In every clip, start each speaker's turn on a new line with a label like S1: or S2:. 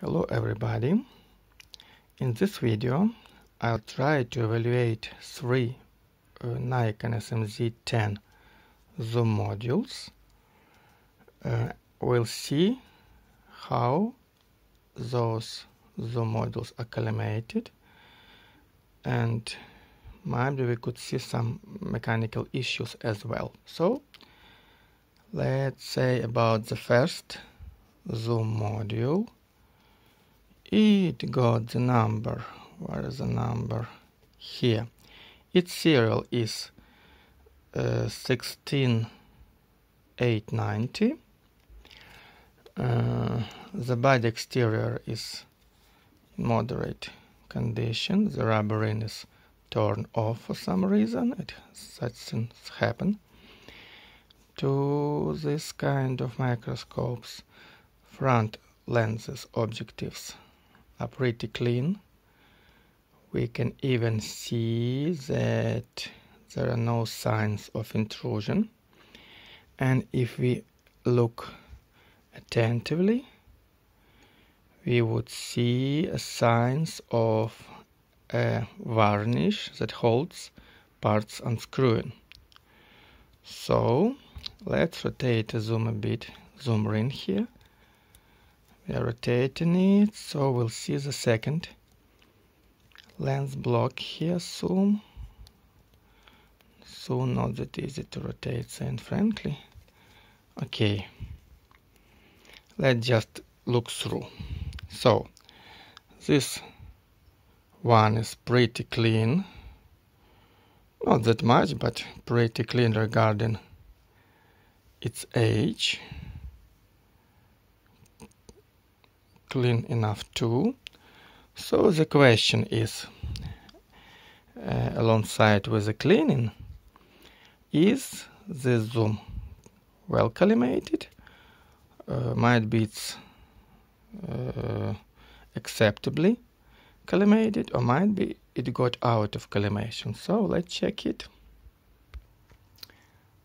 S1: Hello everybody. In this video I'll try to evaluate three Nikon smz-10 zoom modules. We'll see how those zoom modules are collimated, and maybe we could see some mechanical issues as well. So let's say about the first zoom module. It got the number. Where is the number? Here. Its serial is 16890. The body exterior is in moderate condition. The rubber ring is torn off for some reason. Such things happen to this kind of microscopes. Front lenses, objectives are pretty clean. We can even see that there are no signs of intrusion, and if we look attentively we would see signs of a varnish that holds parts unscrewing. So let's rotate the zoom a bit, zoom ring here. We are rotating it, so we'll see the second lens block here soon. Not that easy to rotate, saying frankly. Okay, let's just look through. So this one is pretty clean, not that much, but pretty clean regarding its age. Clean enough too. So the question is, alongside with the cleaning, is the zoom well collimated? Might be it's acceptably collimated, or might be it got out of collimation. So let's check it.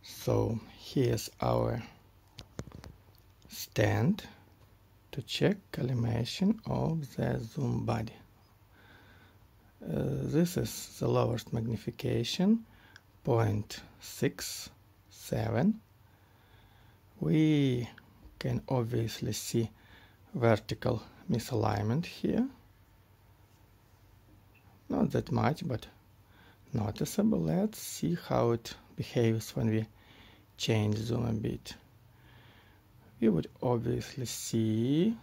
S1: So here's our stand to check collimation of the zoom body. This is the lowest magnification, 0.67. We can obviously see vertical misalignment here. Not that much, but noticeable. Let's see how it behaves when we change zoom a bit. We would obviously see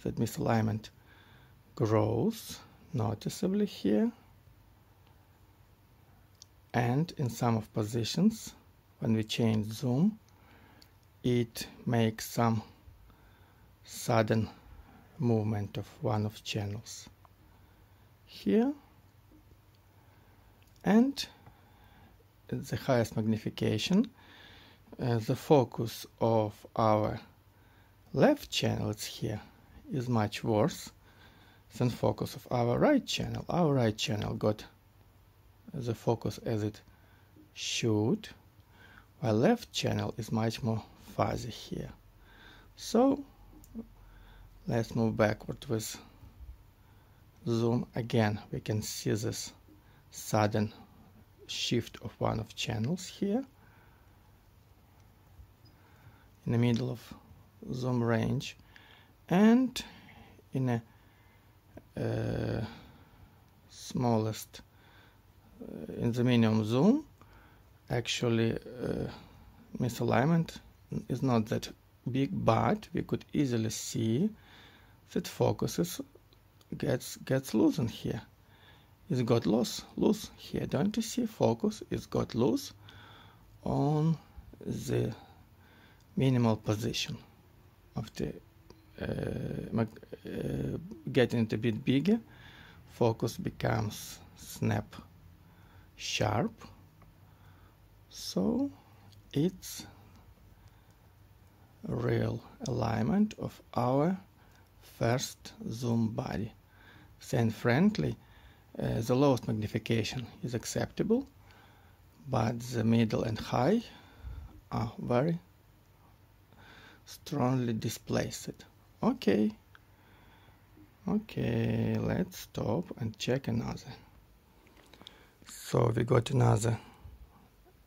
S1: that misalignment grows noticeably here, and in some of positions when we change zoom it makes some sudden movement of one of channels here, and at the highest magnification the focus of our left channel, it's here, is much worse than focus of our right channel. Our right channel got the focus as it should, while left channel is much more fuzzy here. So let's move backward with zoom. Again, we can see this sudden shift of one of channels here in the middle of zoom range, and in a smallest in the minimum zoom actually misalignment is not that big, but we could easily see that focus gets loosened here. It's got loose here. Don't you see? Focus is got loose on the minimal position of the getting it a bit bigger. Focus becomes snap sharp. So it's real alignment of our first zoom body. Saying frankly, the lowest magnification is acceptable, but the middle and high are very strongly displaced. Okay, Okay, let's stop and check another. So we got another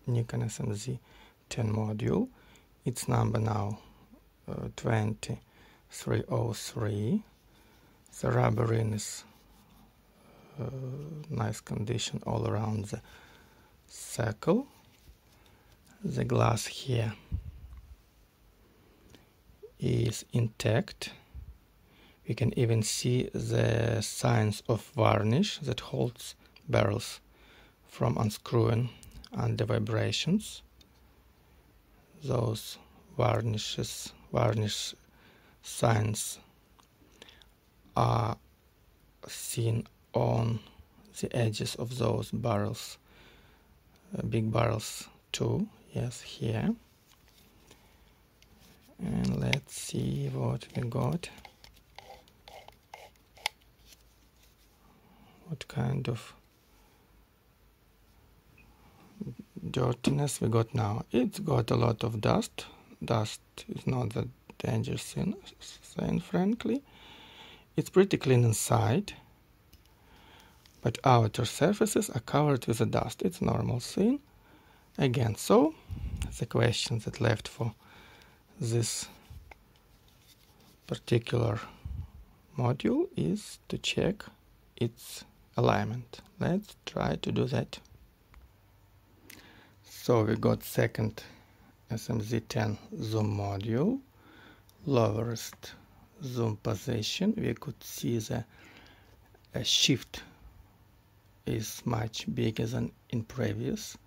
S1: Nikon smz-10 module. Its number now 2303. The rubber ring is nice condition all around the circle. The glass here is intact. We can even see the signs of varnish that holds barrels from unscrewing under vibrations. Those varnish signs are seen on the edges of those barrels, big barrels too. Yes, here. And let's see what we got. What kind of dirtiness we got now. It's got a lot of dust. Dust is not that dangerous thing, frankly. It's pretty clean inside, but outer surfaces are covered with the dust. It's a normal thing. Again, so the question that left for this particular module is to check its alignment. Let's try to do that. So we got second smz-10 zoom module, lowest zoom position. We could see the shift is much bigger than in previous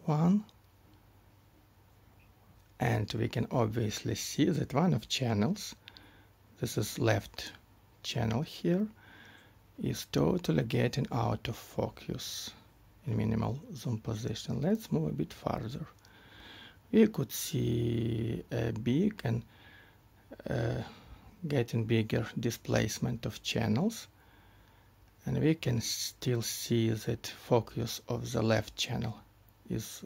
S1: one, and we can obviously see that one of channels, this is left channel here, is totally getting out of focus in minimal zoom position. Let's move a bit farther. We could see a big and getting bigger displacement of channels, and we can still see that focus of the left channel is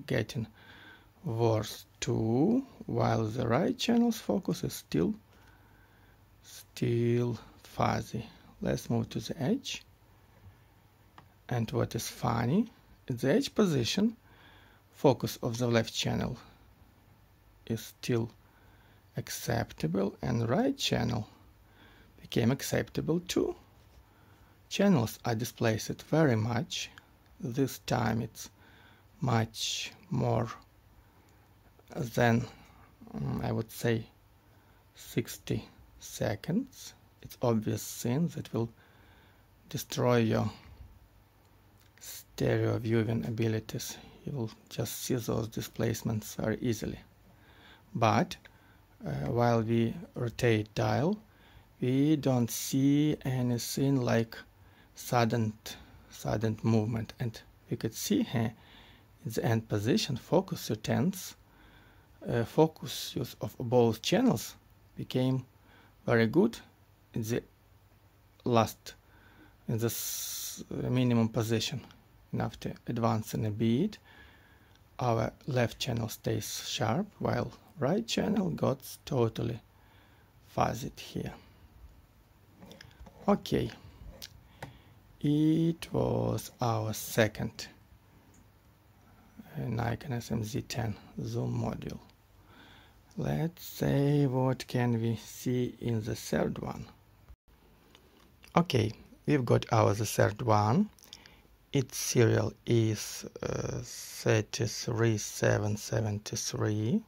S1: getting worse too, while the right channel's focus is still fuzzy. Let's move to the edge. And what is funny, at the edge position, focus of the left channel is still acceptable, and right channel became acceptable too. Channels are displaced very much. This time it's much more than I would say 60 seconds. It's obvious thing that will destroy your stereo viewing abilities. You will just see those displacements very easily. But while we rotate dial, we don't see anything like sudden movement, and we could see here in the end position focus returns. Focus use of both channels became very good in the minimum position. And after advancing a bit, our left channel stays sharp, while right channel got totally fuzzied here. Okay, it was our second Nikon smz-10 zoom module. Let's say what can we see in the third one. Okay, we've got the third one. Its serial is 33773.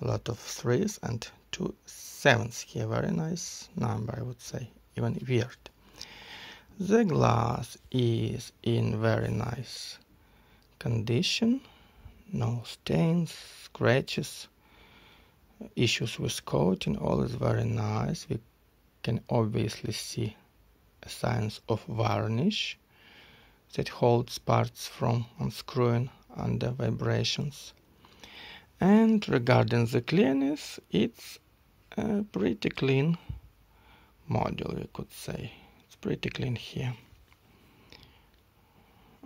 S1: A lot of 3s and 2 7s here. Very nice number, I would say, even weird. The glass is in very nice condition. No stains, scratches, issues with coating, all is very nice. We can obviously see signs of varnish that holds parts from unscrewing under vibrations. And regarding the clearness, it's a pretty clean module, we could say. It's pretty clean here.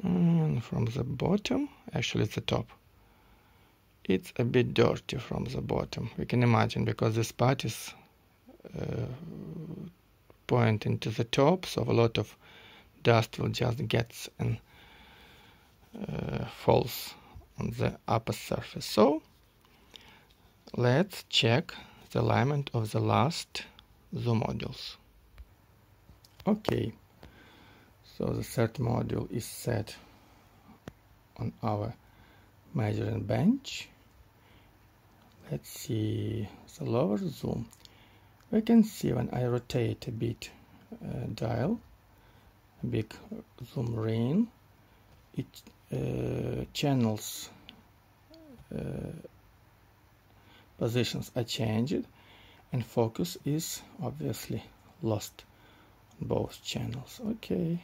S1: And from the bottom, actually it's the top, it's a bit dirty from the bottom. We can imagine, because this part is pointing to the top, so a lot of dust will just get and falls on the upper surface. So let's check the alignment of the last zoom modules. Okay, so the third module is set on our measuring bench. Let's see the lower zoom. We can see when I rotate a bit dial, a big zoom ring, it channels positions are changed and focus is obviously lost on both channels. Okay,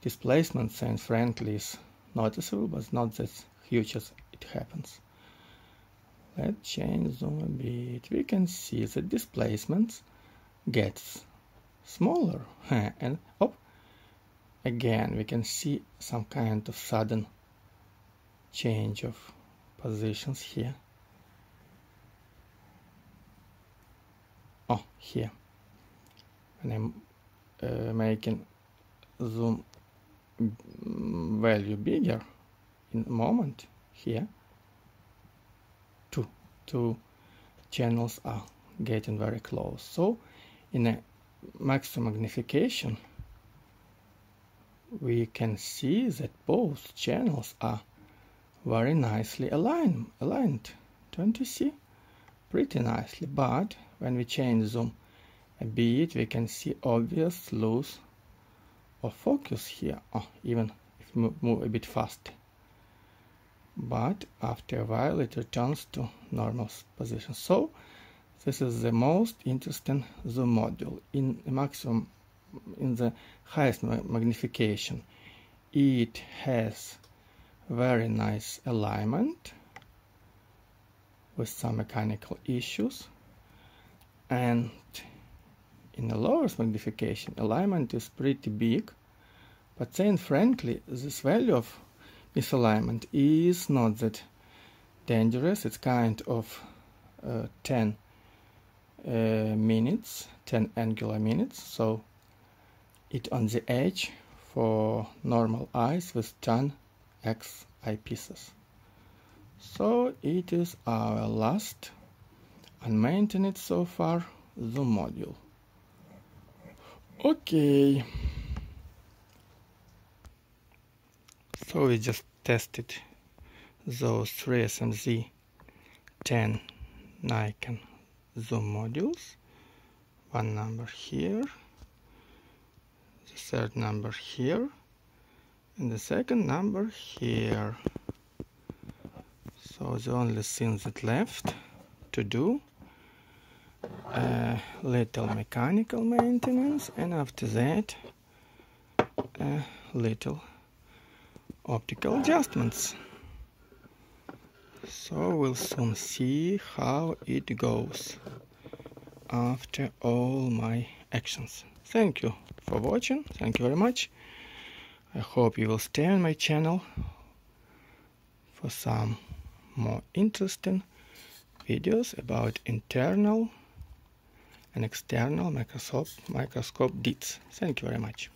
S1: displacement, saying frankly, is noticeable, but not that huge as it happens. Let's change zoom a bit. We can see that displacement gets smaller and again we can see some kind of sudden change of positions here. Here when I'm making zoom value bigger in a moment, here two channels are getting very close. So in a maximum magnification we can see that both channels are very nicely aligned. Don't you see? Pretty nicely. But when we change zoom a bit, we can see obvious loss of focus here, even if we move a bit faster. But after a while it returns to normal position. So this is the most interesting zoom module. In the highest magnification, it has very nice alignment with some mechanical issues, and in the lowest magnification alignment is pretty big, but saying frankly, this value of misalignment is not that dangerous. It's kind of 10 minutes, 10 angular minutes, so it on the edge for normal eyes with 10x eyepieces. So it is our last unmaintained so far zoom module. Okay, so we just tested those three smz-10 Nikon zoom modules. One number here, the third number here, and the second number here. So the only thing that left to do a little mechanical maintenance, and after that a little optical adjustments. So we'll soon see how it goes after all my actions. Thank you for watching. Thank you very much. I hope you will stay on my channel for some more interesting videos about internal and external microscope deeds. Thank you very much.